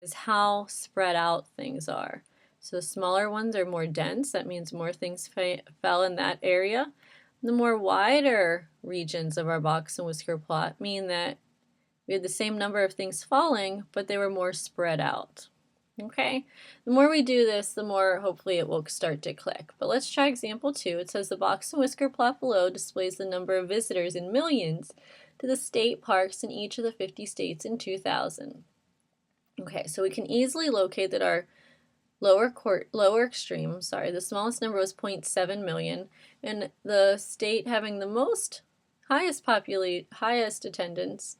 is how spread out things are. So smaller ones are more dense. That means more things fell in that area. The more wider regions of our box and whisker plot mean that we had the same number of things falling, but they were more spread out. Okay, the more we do this, the more hopefully it will start to click. But let's try example 2. It says the box and whisker plot below displays the number of visitors in millions to the state parks in each of the 50 states in 2000. Okay, so we can easily locate that our lower extreme, the smallest number was 0.7 million, and the state having the highest attendance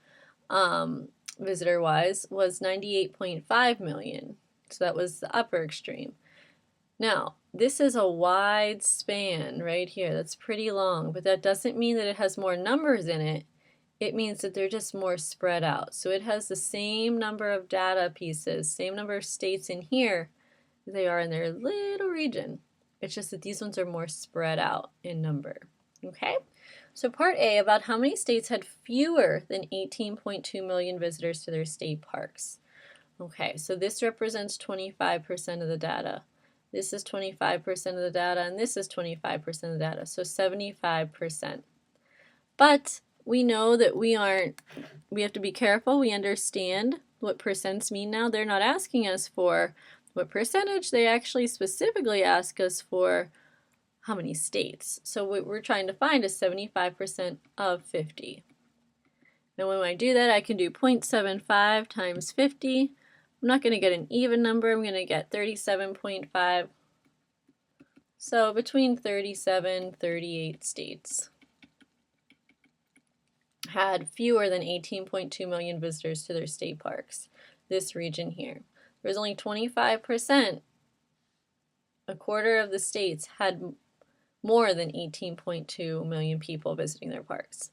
visitor-wise was 98.5 million. So that was the upper extreme. Now, this is a wide span right here. That's pretty long, but that doesn't mean that it has more numbers in it. It means that they're just more spread out. So it has the same number of data pieces, same number of states in here as they are in their little region. It's just that these ones are more spread out in number. Okay? So part A, about how many states had fewer than 18.2 million visitors to their state parks. Okay, so this represents 25% of the data. This is 25% of the data, and this is 25% of the data, so 75%. But we know that we have to be careful. We understand what percents mean now. They're not asking us for what percentage. They actually specifically ask us for how many states. So what we're trying to find is 75% of 50. Now when I do that, I can do 0.75 times 50. I'm not going to get an even number. I'm going to get 37.5. So between 37, 38 states had fewer than 18.2 million visitors to their state parks. This region here. There was only 25%. A quarter of the states had more than 18.2 million people visiting their parks.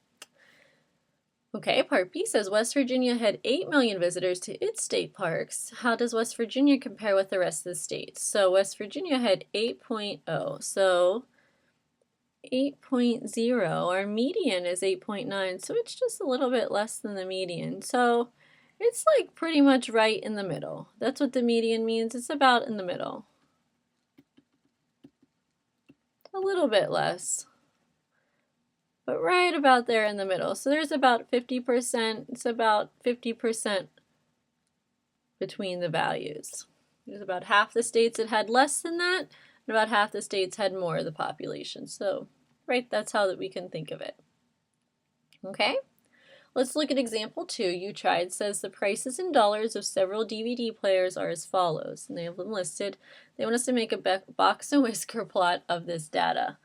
Okay, part B says West Virginia had 8 million visitors to its state parks. How does West Virginia compare with the rest of the states? So West Virginia had 8.0. So 8.0, our median is 8.9, so it's just a little bit less than the median. So it's like pretty much right in the middle. That's what the median means. It's about in the middle. A little bit less, but right about there in the middle. So there's about 50%, it's about 50% between the values. There's about half the states that had less than that, and about half the states had more of the population. So, right, that's how that we can think of it. Okay, let's look at example 2. You tried says the prices in dollars of several DVD players are as follows, and they have them listed. They want us to make a box and whisker plot of this data.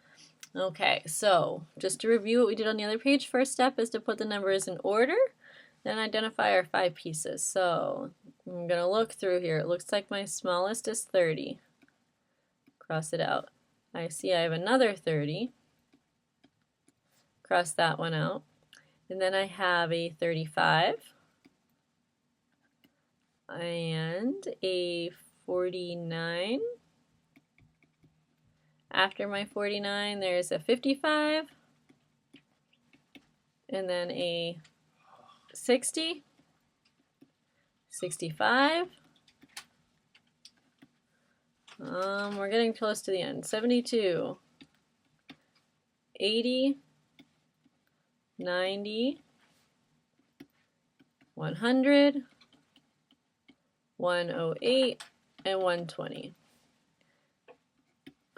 Okay, so just to review what we did on the other page, first step is to put the numbers in order, then identify our 5 pieces. So I'm going to look through here. It looks like my smallest is 30. Cross it out. I see I have another 30. Cross that one out. And then I have a 35 and a 49. After my 49, there's a 55, and then a 60, 65. We're getting close to the end. 72, 80, 90, 100, 108, and 120.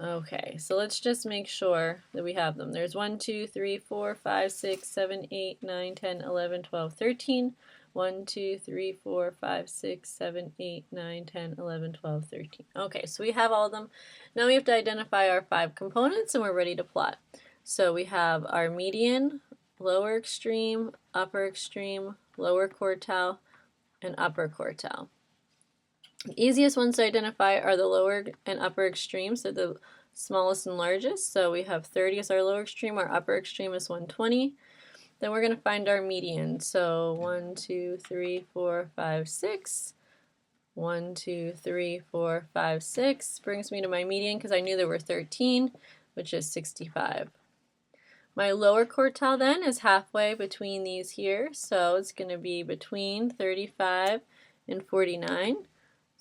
Okay, so let's just make sure that we have them. There's 1, 2, 3, 4, 5, 6, 7, 8, 9, 10, 11, 12, 13. 1, 2, 3, 4, 5, 6, 7, 8, 9, 10, 11, 12, 13. Okay, so we have all of them. Now we have to identify our 5 components and we're ready to plot. So we have our median, lower extreme, lower quartile, and upper quartile. The easiest ones to identify are the lower and upper extremes, so the smallest and largest. So we have 30 as our lower extreme, our upper extreme is 120. Then we're going to find our median. So 1, 2, 3, 4, 5, 6. 1, 2, 3, 4, 5, 6 brings me to my median because I knew there were 13, which is 65. My lower quartile then is halfway between these here, so it's going to be between 35 and 49.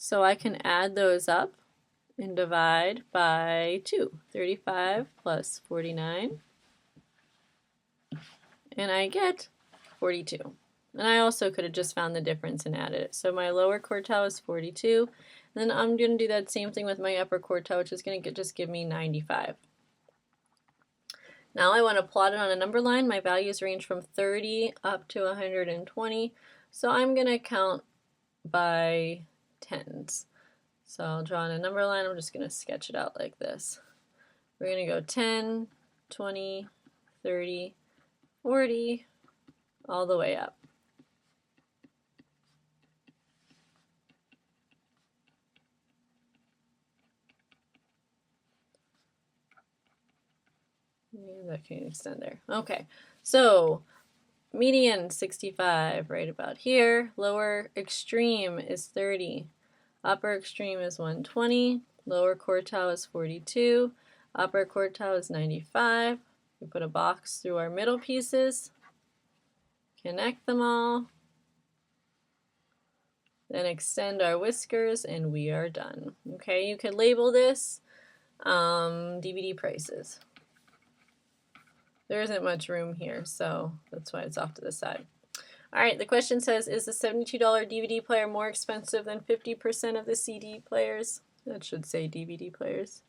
So I can add those up and divide by 2. 35 plus 49. And I get 42. And I also could have just found the difference and added it. So my lower quartile is 42. And then I'm going to do that same thing with my upper quartile, which is going to just give me 95. Now I want to plot it on a number line. My values range from 30 up to 120. So I'm going to count by tens. So I'll draw on a number line. I'm just going to sketch it out like this. We're going to go 10, 20, 30, 40, all the way up. That can extend there. Okay, so median 65 right about here. Lower extreme is 30. Upper extreme is 120. Lower quartile is 42. Upper quartile is 95. We put a box through our middle pieces. Connect them all. Then extend our whiskers and we are done. Okay, you could label this DVD prices. There isn't much room here, so that's why it's off to the side. All right, the question says, is the $72 DVD player more expensive than 50% of the CD players? That should say DVD players.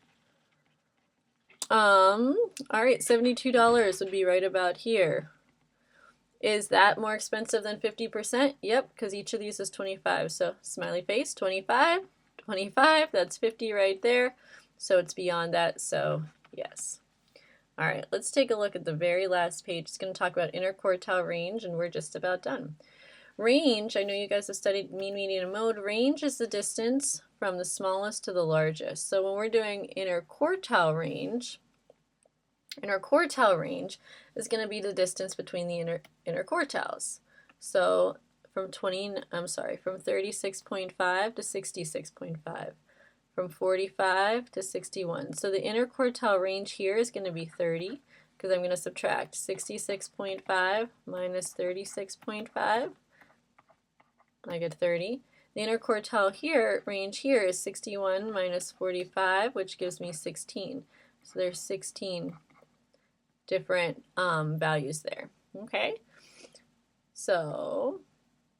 All right, $72 would be right about here. Is that more expensive than 50%? Yep, because each of these is 25. So smiley face, 25, 25, that's 50 right there. So it's beyond that, so yes. All right, let's take a look at the very last page. It's going to talk about interquartile range, and we're just about done. Range, I know you guys have studied mean, median, and mode. Range is the distance from the smallest to the largest. So when we're doing interquartile range is going to be the distance between the interquartiles. So from 36.5 to 66.5. From 45 to 61. So the interquartile range here is going to be 30, because I'm going to subtract 66.5 minus 36.5. I get 30. The interquartile range here is 61 minus 45, which gives me 16. So there's 16 different values there. Okay. So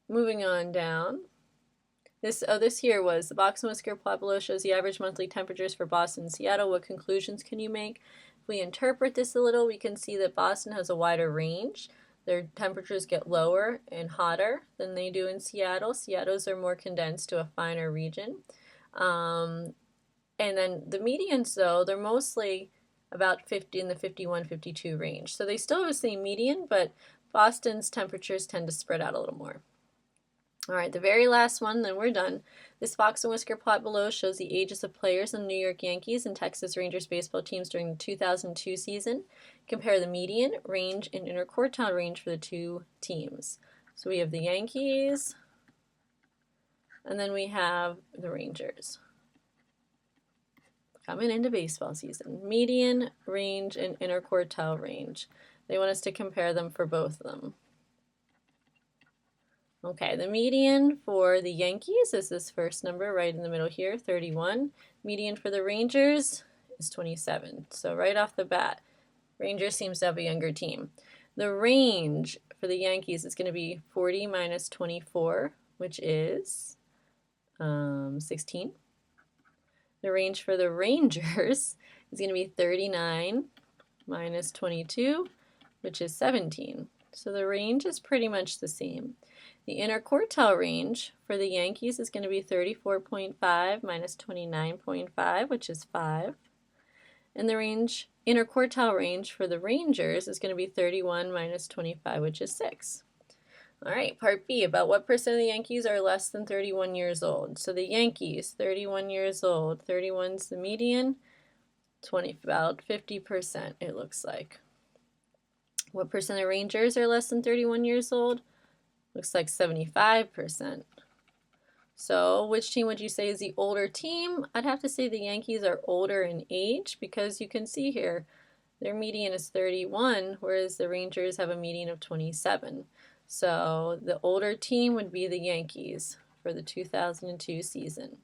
moving on down. This here was the box and whisker plot below shows the average monthly temperatures for Boston and Seattle. What conclusions can you make? If we interpret this a little, we can see that Boston has a wider range. Their temperatures get lower and hotter than they do in Seattle. Seattle's are more condensed to a finer region. And then the medians, though, they're mostly about 50 in the 51, 52 range. So they still have the same median, but Boston's temperatures tend to spread out a little more. All right, the very last one, then we're done. This box and whisker plot below shows the ages of players in the New York Yankees and Texas Rangers baseball teams during the 2002 season. Compare the median, range, and interquartile range for the two teams. So we have the Yankees, and then we have the Rangers. Coming into baseball season. Median, range, and interquartile range. They want us to compare them for both of them. Okay, the median for the Yankees is this first number right in the middle here, 31. Median for the Rangers is 27. So right off the bat, Rangers seems to have a younger team. The range for the Yankees is going to be 40 minus 24, which is 16. The range for the Rangers is going to be 39 minus 22, which is 17. So the range is pretty much the same. The interquartile range for the Yankees is going to be 34.5 minus 29.5, which is 5. And the interquartile range for the Rangers is going to be 31 minus 25, which is 6. All right, part B, about what percent of the Yankees are less than 31 years old? So the Yankees, 31 years old. 31's the median, about 50% it looks like. What percent of Rangers are less than 31 years old? Looks like 75%. So which team would you say is the older team? I'd have to say the Yankees are older in age, because you can see here their median is 31, whereas the Rangers have a median of 27. So the older team would be the Yankees for the 2002 season.